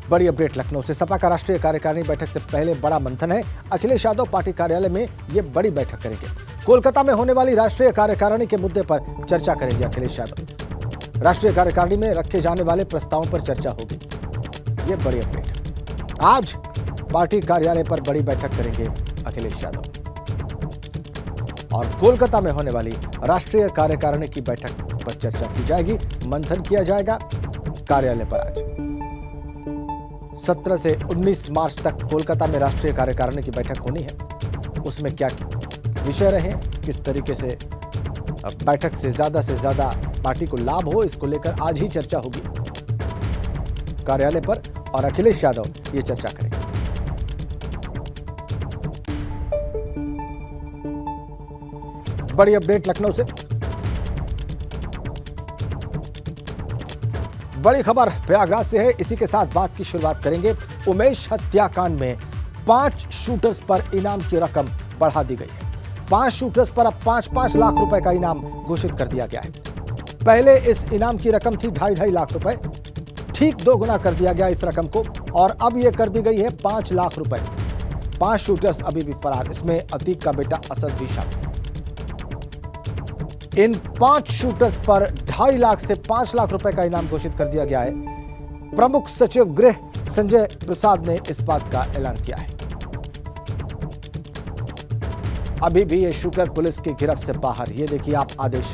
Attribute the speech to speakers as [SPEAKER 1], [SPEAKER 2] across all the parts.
[SPEAKER 1] बड़ी अपडेट लखनऊ से। सपा का राष्ट्रीय कार्यकारिणी बैठक से पहले बड़ा मंथन है। अखिलेश यादव पार्टी कार्यालय में ये बड़ी बैठक करेंगे। कोलकाता में होने वाली राष्ट्रीय कार्यकारिणी के मुद्दे पर चर्चा करेंगे अखिलेश यादव। राष्ट्रीय कार्यकारिणी में रखे जाने वाले प्रस्तावों पर चर्चा होगी। ये बड़ी अपडेट। आज पार्टी कार्यालय पर बड़ी बैठक करेंगे अखिलेश यादव और कोलकाता में होने वाली राष्ट्रीय कार्यकारिणी की बैठक पर चर्चा की जाएगी, मंथन किया जाएगा कार्यालय पर। आज 17 से 19 मार्च तक कोलकाता में राष्ट्रीय कार्यकारिणी की बैठक होनी है। उसमें क्या विषय रहे, किस तरीके से बैठक से ज्यादा पार्टी को लाभ हो, इसको लेकर आज ही चर्चा होगी कार्यालय पर और अखिलेश यादव ये चर्चा करेंगे। बड़ी अपडेट लखनऊ से। बड़ी खबर प्रयागराज से है, इसी के साथ बात की शुरुआत करेंगे। उमेश हत्याकांड में 5 शूटर्स पर इनाम की रकम बढ़ा दी गई है। 5 शूटर्स पर अब 5-5 लाख रुपए का इनाम घोषित कर दिया गया है। पहले इस इनाम की रकम थी 2.5 लाख रुपए, ठीक 2 गुना कर दिया गया इस रकम को और अब यह कर दी गई है 5 लाख रुपए। 5 शूटर्स अभी भी फरार, इसमें अतीक का बेटा असद भी शामिल। इन 5 शूटर्स पर 2.5 लाख से 5 लाख रुपए का इनाम घोषित कर दिया गया है। प्रमुख सचिव गृह संजय प्रसाद ने इस बात का ऐलान किया है। अभी भी ये शूटर पुलिस की गिरफ्त से बाहर। ये देखिए आप आदेश।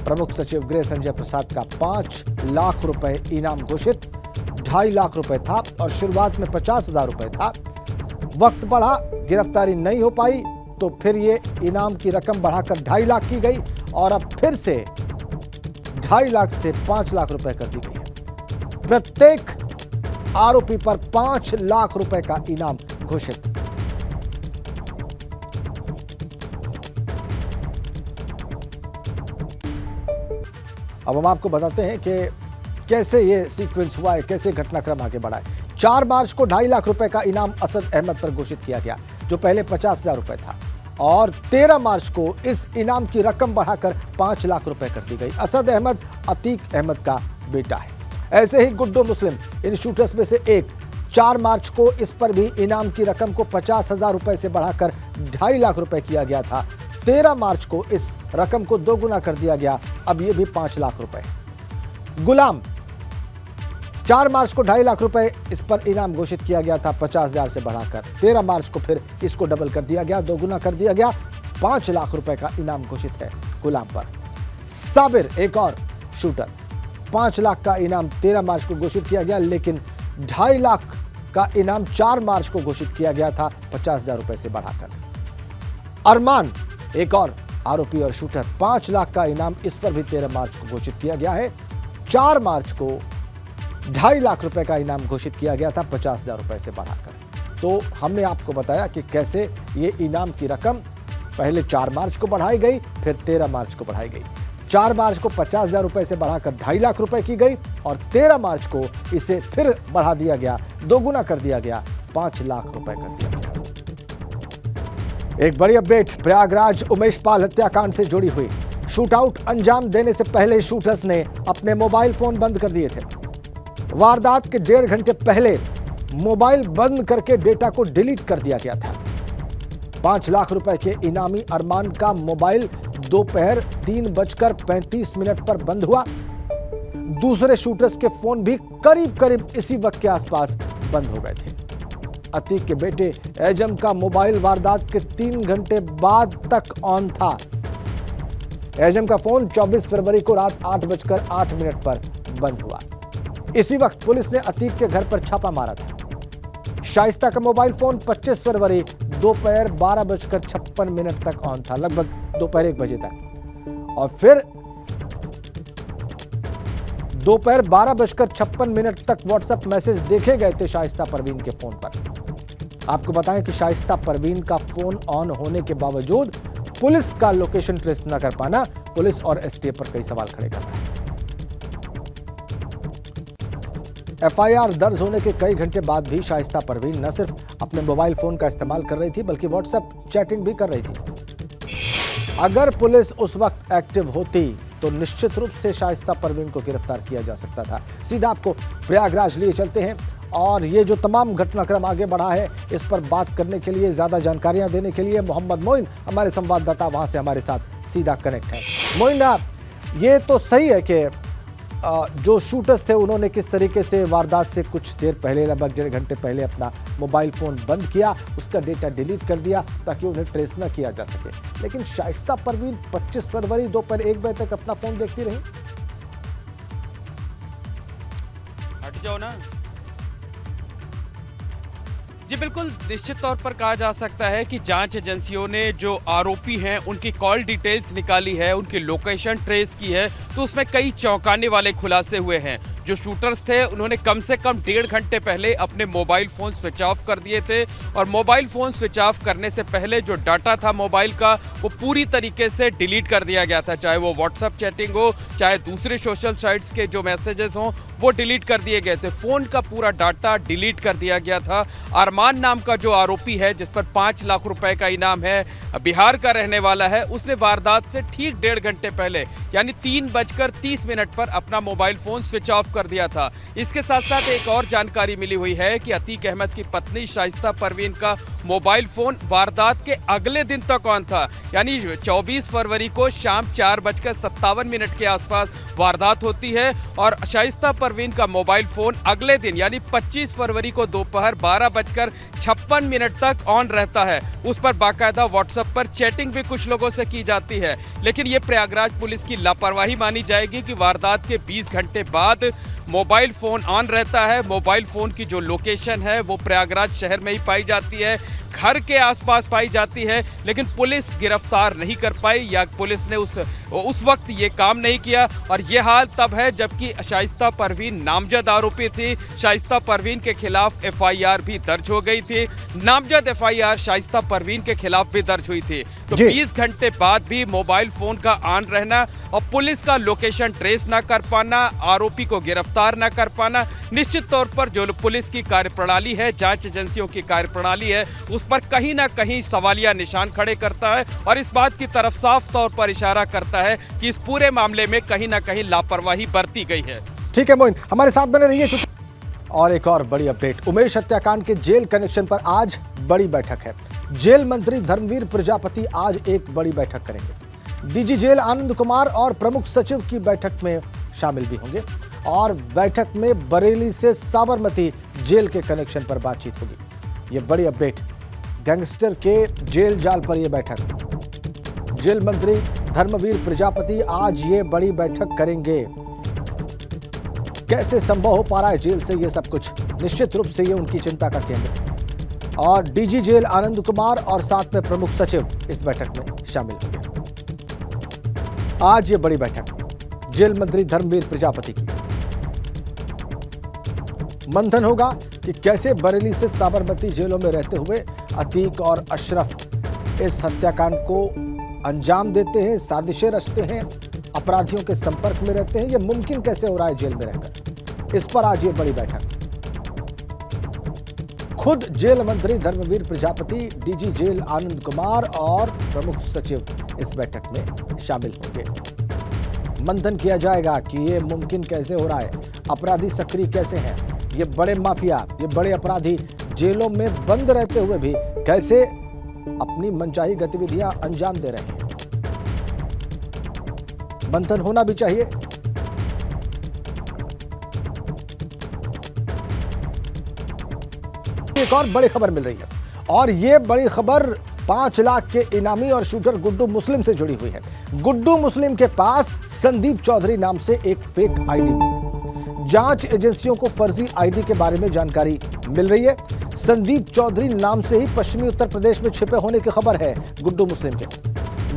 [SPEAKER 1] प्रमुख सचिव गृह संजय प्रसाद का 5 लाख रुपए इनाम घोषित, 2.5 लाख रुपए था और शुरुआत में 50,000 रुपए था। वक्त बढ़ा, गिरफ्तारी नहीं हो पाई तो फिर ये इनाम की रकम बढ़ाकर 2.5 लाख की गई और अब फिर से 2.5 लाख से 5 लाख रुपए कर दी गई है। प्रत्येक आरोपी पर 5 लाख रुपए का इनाम घोषित। अब हम आपको बताते हैं कि कैसे ये सीक्वेंस हुआ है, कैसे घटनाक्रम आगे बढ़ा है। 4 मार्च को 2.5 लाख रुपए का इनाम असद अहमद पर घोषित किया गया, जो पहले 50,000 रुपए था और 13 मार्च को इस इनाम की रकम बढ़ाकर 5 लाख रुपए कर दी गई। असद अहमद अतीक अहमद का बेटा है। ऐसे ही गुड्डू मुस्लिम इन शूटर्स में से एक। 4 मार्च को इस पर भी इनाम की रकम को 50,000 रुपए से बढ़ाकर 2.5 लाख रुपए किया गया था। 13 मार्च को इस रकम को 2 गुना कर दिया गया, अब यह भी 5 लाख रुपए। गुलाम 4 मार्च को 2.5 लाख रुपए इस पर इनाम घोषित किया गया था 50,000 से बढ़ाकर। 13 मार्च को फिर इसको डबल कर दिया गया, 2 गुना कर दिया गया, 5 लाख रुपए का इनाम घोषित है गुलाम पर। साबिर एक और शूटर, 5 लाख का इनाम 13 मार्च को घोषित किया गया, लेकिन 2.5 लाख का इनाम 4 मार्च को घोषित किया गया था 50,000 रुपए से बढ़ाकर। अरमान एक और आरोपी और शूटर, 5 लाख का इनाम इस पर भी 13 मार्च को घोषित किया गया है। 4 मार्च को 2.5 लाख रुपए का इनाम घोषित किया गया था 50,000 रुपए से बढ़ाकर। तो हमने आपको बताया कि कैसे ये इनाम की रकम पहले 4 मार्च को बढ़ाई गई, फिर 13 मार्च को बढ़ाई गई। 4 मार्च को 50,000 रुपए से बढ़ाकर 2.5 लाख रुपए की गई और 13 मार्च को इसे फिर बढ़ा दिया गया, 2 गुना कर दिया गया, 5 लाख रुपए कर दिया गया। एक बड़ी अपडेट प्रयागराज उमेश पाल हत्याकांड से जुड़ी हुई। शूटआउट अंजाम देने से पहले शूटर्स ने अपने मोबाइल फोन बंद कर दिए थे। वारदात के 1.5 घंटे पहले मोबाइल बंद करके डेटा को डिलीट कर दिया गया था। 5 लाख रुपए के इनामी अरमान का मोबाइल दोपहर 3:35 पर बंद हुआ। दूसरे शूटर्स के फोन भी करीब इसी वक्त के आसपास बंद हो गए थे। अतीक के बेटे एजम का मोबाइल वारदात के 3 घंटे बाद तक ऑन था। एजम का फोन 24 फरवरी को रात 8:08 पर बंद हुआ। इसी वक्त पुलिस ने अतीक के घर पर छापा मारा था। शाइस्ता का मोबाइल फोन 25 फरवरी दोपहर 12:56 तक ऑन था, लगभग दोपहर 1 बजे तक, और फिर दोपहर 12:56 तक व्हाट्सएप मैसेज देखे गए थे शाइस्ता परवीन के फोन पर। आपको बताएं कि शाइस्ता परवीन का फोन ऑन होने के बावजूद पुलिस का लोकेशन ट्रेस न कर पाना पुलिस और एसटीएफ पर कई सवाल खड़े कर रहा है। एफआईआर दर्ज होने के कई घंटे बाद भी शाइस्ता परवीन न सिर्फ अपने मोबाइल फोन का इस्तेमाल कर रही थी बल्कि व्हाट्सएप चैटिंग भी कर रही थी। अगर पुलिस उस वक्त एक्टिव होती तो निश्चित रूप से शाइस्ता परवीन को गिरफ्तार किया जा सकता था। सीधा आपको प्रयागराज लिए चलते हैं और ये जो तमाम घटनाक्रम आगे बढ़ा है, इस पर बात करने के लिए, ज़्यादा जानकारियां देने के लिए मोहम्मद मोइन हमारे संवाददाता वहां से हमारे साथ सीधा कनेक्ट है। मोइन, ये तो सही है कि जो शूटर्स थे उन्होंने किस तरीके से वारदात से कुछ देर पहले, लगभग 1.5 घंटे पहले अपना मोबाइल फ़ोन बंद किया, उसका डेटा डिलीट कर दिया ताकि उन्हें ट्रेस न किया जा सके। लेकिन शाइस्ता परवीन 25 फरवरी दोपहर 1 बजे तक अपना फ़ोन देखती रही।
[SPEAKER 2] हट जाओ ना जी। बिल्कुल निश्चित तौर पर कहा जा सकता है कि जांच एजेंसियों ने जो आरोपी हैं उनकी कॉल डिटेल्स निकाली है, उनकी लोकेशन ट्रेस की है, तो उसमें कई चौंकाने वाले खुलासे हुए हैं। जो शूटर्स थे उन्होंने कम से कम 1.5 घंटे पहले अपने मोबाइल फ़ोन स्विच ऑफ कर दिए थे और मोबाइल फ़ोन स्विच ऑफ करने से पहले जो डाटा था मोबाइल का वो पूरी तरीके से डिलीट कर दिया गया था। चाहे वो व्हाट्सएप चैटिंग हो, चाहे दूसरे सोशल साइट्स के जो मैसेजेस हों, वो डिलीट कर दिए गए थे। फ़ोन का पूरा डाटा डिलीट कर दिया गया था। अरमान नाम का जो आरोपी है, जिस पर 5 लाख रुपए का इनाम है, बिहार का रहने वाला है, उसने वारदात से ठीक 1.5 घंटे पहले यानी 3:30 पर अपना मोबाइल फ़ोन स्विच ऑफ कर दिया था। इसके साथ साथ एक और जानकारी मिली हुई है कि अतीक अहमद की पत्नी शाइस्ता परवीन का मोबाइल फोन वारदात के अगले दिन तक ऑन था, यानी 24 फरवरी को शाम 4:57 के आसपास वारदात होती है और शाइस्ता परवीन का मोबाइल फोन अगले दिन यानी 25 फरवरी को दोपहर 12:56 तक ऑन रहता है। उस पर बाकायदा व्हाट्सएप पर चैटिंग भी कुछ लोगों से की जाती है। लेकिन ये प्रयागराज पुलिस की लापरवाही मानी जाएगी कि वारदात के 20 घंटे बाद मोबाइल फोन ऑन रहता है। मोबाइल फोन की जो लोकेशन है वो प्रयागराज शहर में ही पाई जाती है, घर के आसपास पाई जाती है, लेकिन पुलिस गिरफ्तार नहीं कर पाई या पुलिस ने उस वक्त ये काम नहीं किया। और ये हाल तब है जबकि शाइस्ता परवीन नामजद आरोपी थी। शाइस्ता परवीन के खिलाफ एफआईआर भी दर्ज हो गई थी। नामजद एफआईआर शाइस्ता परवीन के खिलाफ भी दर्ज हुई थी। तो 20 घंटे बाद भी मोबाइल फोन का ऑन रहना और पुलिस का लोकेशन ट्रेस ना कर पाना, आरोपी को गिरफ्तार ना कर पाना, निश्चित तौर पर जो पुलिस की कार्यप्रणाली है, जांच एजेंसियों की कार्यप्रणाली है, उस पर कहीं ना कहीं सवालिया निशान खड़े करता है और इस बात की तरफ साफ तौर पर इशारा करता है कि इस पूरे मामले में कहीं ना कहीं लापरवाही बरती गई है।
[SPEAKER 1] ठीक है मोइन, हमारे साथ बने रहिए। और एक और बड़ी अपडेट, उमेश हत्याकांड के जेल कनेक्शन पर आज बड़ी बैठक है। जेल मंत्री धर्मवीर प्रजापति आज एक बड़ी बैठक करेंगे। डीजी जेल आनंद कुमार और प्रमुख सचिव की बैठक में शामिल भी होंगे और बैठक में बरेली से साबरमती जेल के कनेक्शन पर बातचीत होगी। ये बड़ी अपडेट, गैंगस्टर के जेल जाल पर यह बैठक। जेल मंत्री धर्मवीर प्रजापति आज ये बड़ी बैठक करेंगे। कैसे संभव हो पा रहा है जेल से ये सब कुछ, निश्चित रूप से ये उनकी चिंता का केंद्र। और डीजी जेल आनंद कुमार और साथ में प्रमुख सचिव इस बैठक में शामिल होंगे। आज ये बड़ी बैठक जेल मंत्री धर्मवीर प्रजापति की। मंथन होगा कि कैसे बरेली से साबरमती जेलों में रहते हुए अतीक और अशरफ इस हत्याकांड को अंजाम देते हैं, साजिशें रचते हैं, अपराधियों के संपर्क में रहते हैं। यह मुमकिन कैसे हो रहा है जेल में रहकर, इस पर आज ये बड़ी बैठक। खुद जेल मंत्री धर्मवीर प्रजापति, डीजी जेल आनंद कुमार और प्रमुख सचिव इस बैठक में शामिल होंगे। मंथन किया जाएगा कि ये मुमकिन कैसे हो रहा है, अपराधी सक्रिय कैसे हैं, ये बड़े माफिया, ये बड़े अपराधी जेलों में बंद रहते हुए भी कैसे अपनी मनचाही गतिविधियां अंजाम दे रहे हैं। मंथन होना भी चाहिए। एक और बड़ी खबर मिल रही है और यह बड़ी खबर 5 लाख के इनामी और शूटर गुड्डू मुस्लिम से जुड़ी हुई है। गुड्डू मुस्लिम के पास संदीप चौधरी नाम से एक फेक आईडी, जांच एजेंसियों को फर्जी आईडी के बारे में जानकारी मिल रही है। संदीप चौधरी नाम से ही पश्चिमी उत्तर प्रदेश में छिपे होने की खबर है गुड्डू मुस्लिम के।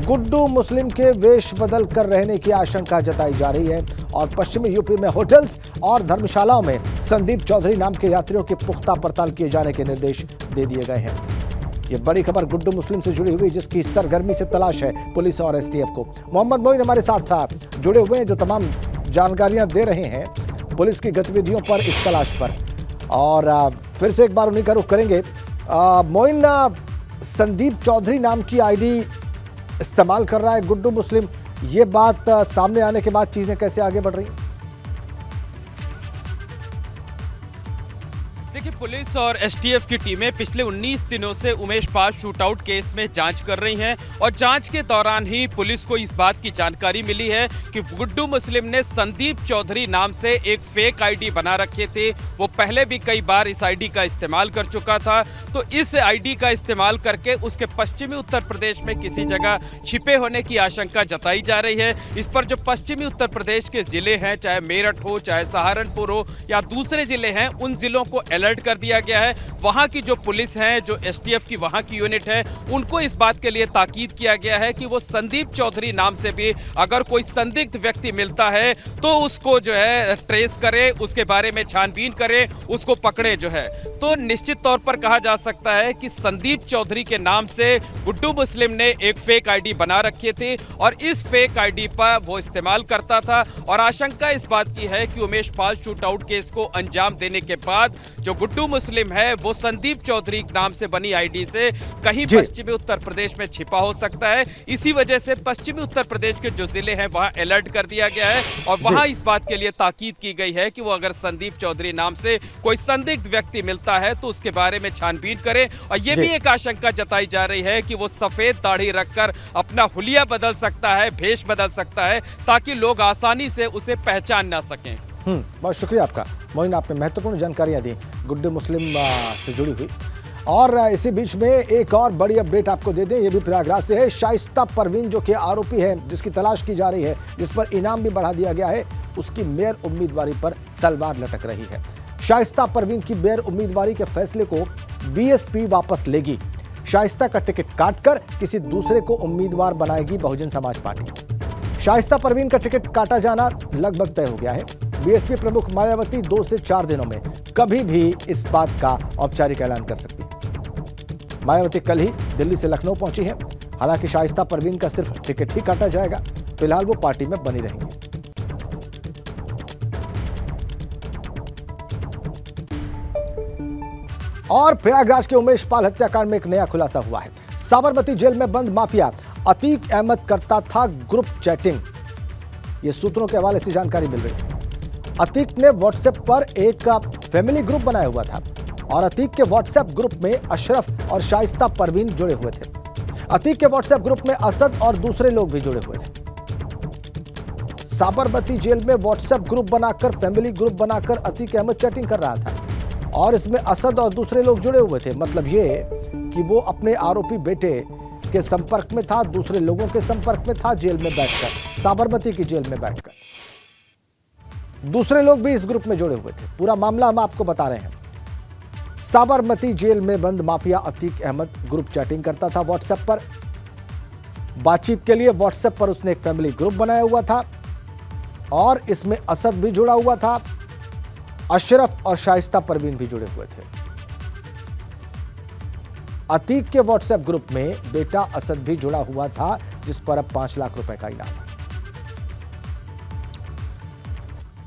[SPEAKER 1] गुड्डू मुस्लिम के वेश बदल कर रहने की आशंका जताई जा रही है और पश्चिमी यूपी में होटल्स और धर्मशालाओं में संदीप चौधरी नाम के यात्रियों की पुख्ता पड़ताल किए जाने के निर्देश दे दिए गए हैं। ये बड़ी खबर गुड्डू मुस्लिम से जुड़ी हुई, जिसकी सरगर्मी से तलाश है पुलिस और एसटीएफ को। मोहम्मद मोइन हमारे साथ था, जुड़े हुए हैं, जो तमाम जानकारियां दे रहे हैं पुलिस की गतिविधियों पर, इस तलाश पर। और फिर से एक बार उन्हीं का रुख करेंगे। मोइन, संदीप चौधरी नाम की आईडी इस्तेमाल कर रहा है गुड्डू मुस्लिम, ये बात सामने आने के बाद चीजें कैसे आगे बढ़ रही हैं?
[SPEAKER 2] पुलिस और एसटीएफ की टीमें पिछले 19 दिनों से उमेश पाल शूटआउट केस में जांच कर रही हैं और जांच के दौरान ही पुलिस को इस बात की जानकारी मिली है कि गुड्डू मुस्लिम ने संदीप चौधरी नाम से एक फेक आईडी बना रखे थे। वो पहले भी कई बार इस आईडी का इस्तेमाल कर चुका था, तो इस आईडी का इस्तेमाल करके उसके पश्चिमी उत्तर प्रदेश में किसी जगह छिपे होने की आशंका जताई जा रही है। इस पर जो पश्चिमी उत्तर प्रदेश के जिले हैं, चाहे मेरठ हो, चाहे सहारनपुर हो या दूसरे जिले हैं, उन जिलों को अलर्ट कर दिया गया है। वहां की जो पुलिस है, जो एसटीएफ की वहां की यूनिट है, उनको इस बात के लिए ताकीद किया गया है कि वो संदीप चौधरी नाम से भी अगर कोई संदिग्ध व्यक्ति मिलता है तो उसको जो है ट्रेस करे, उसके बारे में छानबीन करे, उसको पकड़े जो है। तो निश्चित तौर पर कहा जा सकता है कि संदीप चौधरी के नाम से गुड्डू मुस्लिम ने एक फेक आईडी बना रखी थी और इस फेक आईडी पर वो इस्तेमाल करता था। और आशंका इस बात की है कि उमेश पाल शूटआउट केस को अंजाम देने के बाद जो गुड्डू मुस्लिम है वो संदीप चौधरी नाम से बनी आईडी से कहीं पश्चिमी उत्तर प्रदेश में छिपा हो सकता है। इसी वजह से पश्चिमी उत्तर प्रदेश के जो जिले हैं वहां अलर्ट कर दिया गया है और वहां इस बात के लिए ताकीद की गई है कि वो अगर संदीप चौधरी नाम से कोई संदिग्ध व्यक्ति मिलता है तो उसके बारे में छानबीन करे। और ये भी एक आशंका जताई जा रही है कि वो सफेद दाढ़ी रखकर अपना हुलिया बदल सकता है, भेष बदल सकता है, ताकि लोग आसानी से उसे पहचान ना सकें।
[SPEAKER 1] बहुत शुक्रिया आपका मोइन, आपने महत्वपूर्ण जानकारियां दी गुड्डू मुस्लिम से जुड़ी हुई। और इसी बीच में एक और बड़ी अपडेट आपको दे दें, ये भी प्रयागराज से है। शाइस्ता परवीन जो कि आरोपी है, जिसकी तलाश की जा रही है, जिस पर इनाम भी बढ़ा दिया गया है, उसकी मेयर उम्मीदवारी पर तलवार लटक रही है। शाइस्ता परवीन की मेयर उम्मीदवारी के फैसले को बीएसपी वापस लेगी। शाइस्ता का टिकट काटकर किसी दूसरे को उम्मीदवार बनाएगी बहुजन समाज पार्टी। शाइस्ता परवीन का टिकट काटा जाना लगभग तय हो गया है। बीएसपी प्रमुख मायावती 2 से 4 दिनों में कभी भी इस बात का औपचारिक ऐलान कर सकती है। मायावती कल ही दिल्ली से लखनऊ पहुंची है। हालांकि शाइस्ता परवीन का सिर्फ टिकट ही काटा जाएगा, फिलहाल वो पार्टी में बनी रहेंगी। और प्रयागराज के उमेश पाल हत्याकांड में एक नया खुलासा हुआ है। साबरमती जेल में बंद माफिया अतीक अहमद करता था ग्रुप चैटिंग। ये सूत्रों के हवाले से जानकारी मिल रही है। अतीक ने व्हाट्सएप पर एक फैमिली ग्रुप बनाया हुआ था और अतीक के व्हाट्सएप ग्रुप में अशरफ और शाइस्ता परवीन जुड़े हुए थे। अतीक के व्हाट्सएप ग्रुप में असद और दूसरे लोग भी जुड़े हुए थे। साबरमती जेल में व्हाट्सएप ग्रुप बनाकर, फैमिली ग्रुप बनाकर अतीक अहमद चैटिंग कर रहा था और इसमें असद और दूसरे लोग जुड़े हुए थे। मतलब ये कि वो अपने आरोपी बेटे के संपर्क में था, दूसरे लोगों के संपर्क में था, जेल में बैठकर, साबरमती की जेल में बैठकर। दूसरे लोग भी इस ग्रुप में जुड़े हुए थे। पूरा मामला हम आपको बता रहे हैं। साबरमती जेल में बंद mafia Atiq Ahmed group chatting करता था व्हाट्सएप पर। बातचीत के लिए व्हाट्सएप पर उसने एक फैमिली ग्रुप बनाया हुआ था और इसमें असद भी जुड़ा हुआ था, अशरफ और शाइस्ता परवीन भी जुड़े हुए थे। अतीक के व्हाट्सएप ग्रुप में बेटा असद भी जुड़ा हुआ था, जिस पर अब 5 लाख रुपए का इनाम है।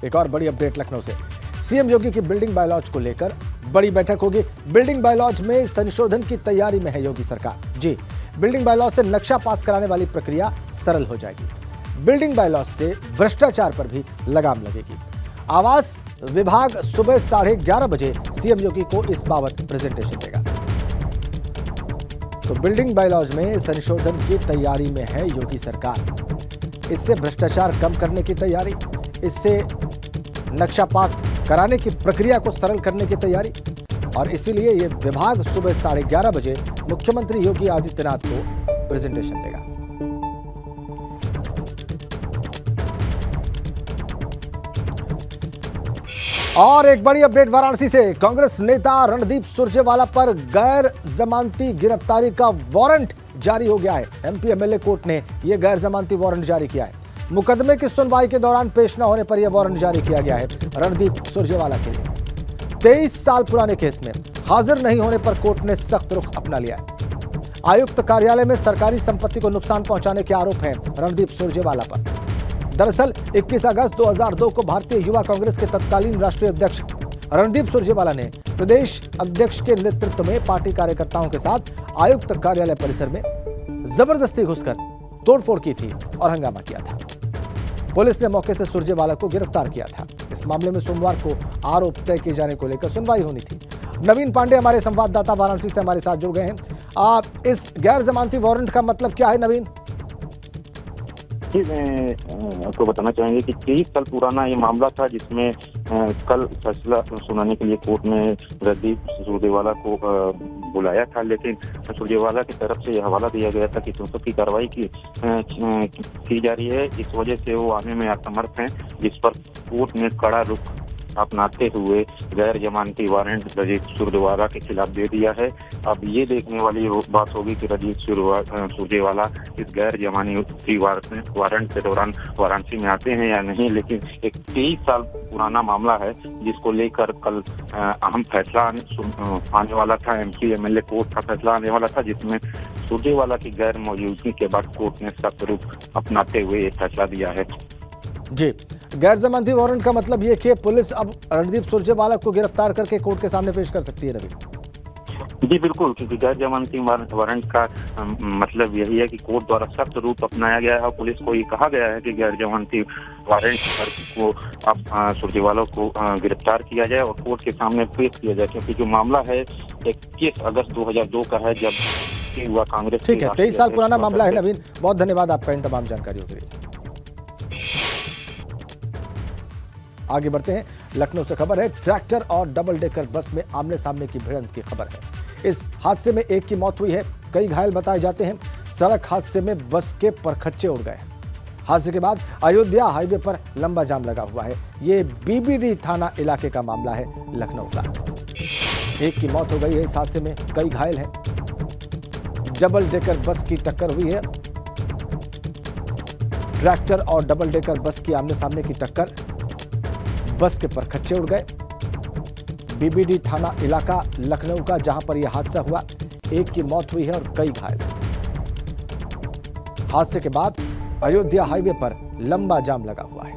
[SPEAKER 1] एक और बड़ी अपडेट लखनऊ से। सीएम योगी की बिल्डिंग बायलॉज को लेकर बड़ी बैठक होगी। बिल्डिंग बायलॉज में संशोधन की तैयारी में है योगी सरकार। जी, बिल्डिंग बायलॉज से नक्शा पास कराने वाली प्रक्रिया सरल हो जाएगी। बिल्डिंग बायलॉज से भ्रष्टाचार पर भी लगाम लगेगी। आवास विभाग सुबह 11:30 बजे सीएम योगी को इस बाबत प्रेजेंटेशन देगा। तो बिल्डिंग बायलॉज में संशोधन की तैयारी में है योगी सरकार। इससे भ्रष्टाचार कम करने की तैयारी, इससे नक्शा पास कराने की प्रक्रिया को सरल करने की तैयारी, और इसीलिए ये विभाग सुबह 11:30 बजे मुख्यमंत्री योगी आदित्यनाथ को प्रेजेंटेशन देगा। और एक बड़ी अपडेट वाराणसी से। कांग्रेस नेता रणदीप सुरजेवाला पर गैर जमानती गिरफ्तारी का वारंट जारी हो गया है। एमपी एमएलए कोर्ट ने यह गैर जमानती वारंट जारी किया है। मुकदमे की सुनवाई के दौरान पेश न होने पर यह वारंट जारी किया गया है रणदीप सुरजेवाला के लिए। 23 साल पुराने केस में हाजिर नहीं होने पर कोर्ट ने सख्त रुख अपना लिया है। आयुक्त कार्यालय में सरकारी संपत्ति को नुकसान पहुंचाने के आरोप हैं रणदीप सुरजेवाला पर। दरअसल 21 अगस्त 2002 को भारतीय युवा कांग्रेस के तत्कालीन राष्ट्रीय अध्यक्ष रणदीप सुरजेवाला ने प्रदेश अध्यक्ष के नेतृत्व में पार्टी कार्यकर्ताओं के साथ आयुक्त कार्यालय परिसर में जबरदस्ती घुसकर तोड़फोड़ की थी और हंगामा किया था। पुलिस ने मौके से सुरजेवाला को गिरफ्तार किया था। इस मामले में सोमवार को आरोप तय किए जाने को लेकर सुनवाई होनी थी। नवीन पांडे हमारे संवाददाता वाराणसी से हमारे साथ जुड़ गए हैं। इस गैर जमानती वारंट का मतलब क्या है नवीन?
[SPEAKER 3] जी, मैं आपको बताना चाहेंगे कि 23 साल पुराना ये मामला था, जिसमें कल फैसला सुनाने के लिए कोर्ट ने रणदीप सुरजेवाला को बुलाया था, लेकिन सुरजेवाला की तरफ से यह हवाला दिया गया था कि चौंसठ की कार्रवाई की जा रही है, इस वजह से वो आने में असमर्थ हैं, जिस पर कोर्ट ने कड़ा रुख अपनाते हुए गैर जमानती वारंट रणदीप सुरजेवाला के खिलाफ दे दिया है। अब ये देखने वाली बात होगी कि रणदीप सुरजेवाला इस गैर जमानती वारंट के दौरान वाराणसी में आते हैं या नहीं, लेकिन एक 23 साल पुराना मामला है, जिसको लेकर कल अहम फैसला आने वाला था। एमपी एमएलए कोर्ट का फैसला आने वाला था, जिसमें सुरजेवाला की गैर मौजूदगी के बाद कोर्ट ने सख्त रुख अपनाते हुए ये फैसला दिया है।
[SPEAKER 1] जी, गैर जमानती वारंट का मतलब ये कि पुलिस अब रणदीप सुरजेवाला को गिरफ्तार करके कोर्ट के सामने पेश कर सकती है रवि?
[SPEAKER 3] जी बिल्कुल, क्योंकि गैर जमानती वारंट का मतलब यही है कि कोर्ट द्वारा सख्त रूप अपनाया गया है और पुलिस को ये कहा गया है कि गैर जमानती वारंट को अब सुरजेवाला को गिरफ्तार किया जाए और कोर्ट के सामने पेश किया जाए, क्योंकि जो मामला है 21 अगस्त 2002 का है, जब हुआ कांग्रेस।
[SPEAKER 1] ठीक है, 23 साल पुराना मामला है नवीन, बहुत धन्यवाद आपका इन तमाम जानकारियों के लिए। आगे बढ़ते हैं, लखनऊ से खबर है, ट्रैक्टर और डबल डेकर बस में आमने सामने की भिड़ंत की खबर है। इस हादसे में एक की मौत हुई है, कई घायल बताए जाते हैं। सड़क हादसे में बस के परखच्चे उड़ गए। हादसे के बाद अयोध्या हाईवे पर लंबा जाम लगा हुआ है। ये बीबीडी थाना इलाके का मामला है लखनऊ का। एक की मौत हो गई है इस हादसे में, कई घायल हैं। डबल डेकर बस की टक्कर हुई है। ट्रैक्टर और डबल डेकर बस की आमने सामने की टक्कर, बस के परखच्चे उड़ गए। बीबीडी थाना इलाका लखनऊ का, जहां पर यह हादसा हुआ, एक की मौत हुई है और कई घायल। हादसे के बाद अयोध्या हाईवे पर लंबा जाम लगा हुआ है।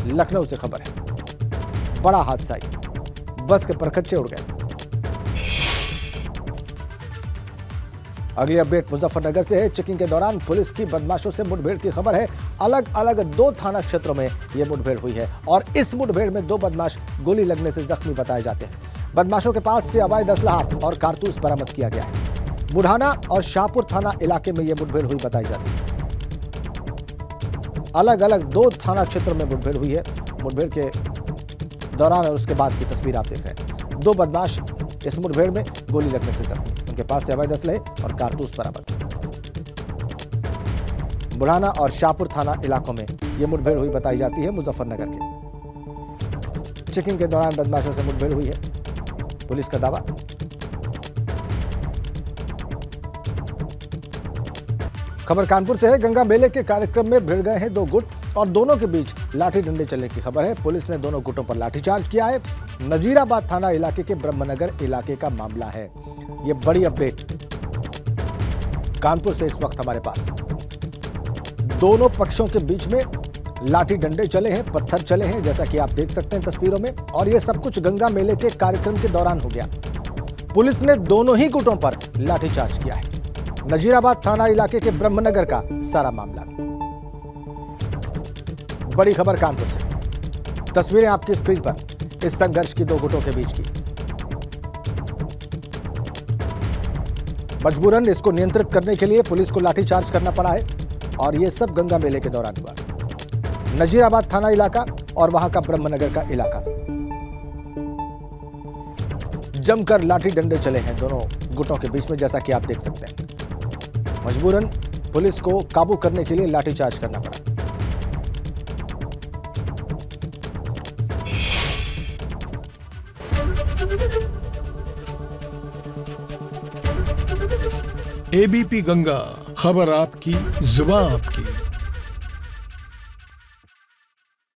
[SPEAKER 1] लखनऊ से खबर है, बड़ा हादसा, बस के परखच्चे उड़ गए। अगली अपडेट मुजफ्फरनगर से है। चेकिंग के दौरान पुलिस की बदमाशों से मुठभेड़ की खबर है। अलग अलग 2 थाना क्षेत्रों में यह मुठभेड़ हुई है और इस मुठभेड़ में 2 बदमाश गोली लगने से जख्मी बताए जाते हैं। बदमाशों के पास से अवैध असलहा और कारतूस बरामद किया गया है। बुढ़ाना और शाहपुर थाना इलाके में यह मुठभेड़ हुई बताई जाती है। अलग अलग 2 थाना क्षेत्रों में मुठभेड़ हुई है। मुठभेड़ के दौरान और उसके बाद की तस्वीर आप देख रहे हैं। 2 बदमाश इस मुठभेड़ में गोली लगने से जख्मी, उनके पास से अवैध असलहे और कारतूस बरामद। बुढ़ाना और शाहपुर थाना इलाकों में यह मुठभेड़ हुई बताई जाती है मुजफ्फरनगर के। चेकिंग के दौरान बदमाशों से मुठभेड़ हुई है, पुलिस का दावा। खबर कानपुर से है। गंगा मेले के कार्यक्रम में भिड़ गए हैं 2 गुट और दोनों के बीच लाठी डंडे चलने की खबर है। पुलिस ने दोनों गुटों पर लाठीचार्ज किया है। नजीराबाद थाना इलाके के ब्रह्मनगर इलाके का मामला है। ये बड़ी अपडेट कानपुर से इस वक्त हमारे पास। दोनों पक्षों के बीच में लाठी डंडे चले हैं, पत्थर चले हैं, जैसा कि आप देख सकते हैं तस्वीरों में, और यह सब कुछ गंगा मेले के कार्यक्रम के दौरान हो गया। पुलिस ने दोनों ही गुटों पर लाठीचार्ज किया है। नजीराबाद थाना इलाके के ब्रह्मनगर का सारा मामला। बड़ी खबर कानपुर से, तस्वीरें आपकी स्क्रीन पर इस संघर्ष की 2 गुटों के बीच की। मजबूरन इसको नियंत्रित करने के लिए पुलिस को लाठीचार्ज करना पड़ा है और यह सब गंगा मेले के दौरान हुआ। नजीराबाद थाना इलाका और वहां का ब्रह्मनगर का इलाका, जमकर लाठी डंडे चले हैं दोनों गुटों के बीच में, जैसा कि आप देख सकते हैं। मजबूरन पुलिस को काबू करने के लिए लाठीचार्ज करना पड़ा।
[SPEAKER 4] एबीपी गंगा, खबर आपकी, जुबान आपकी।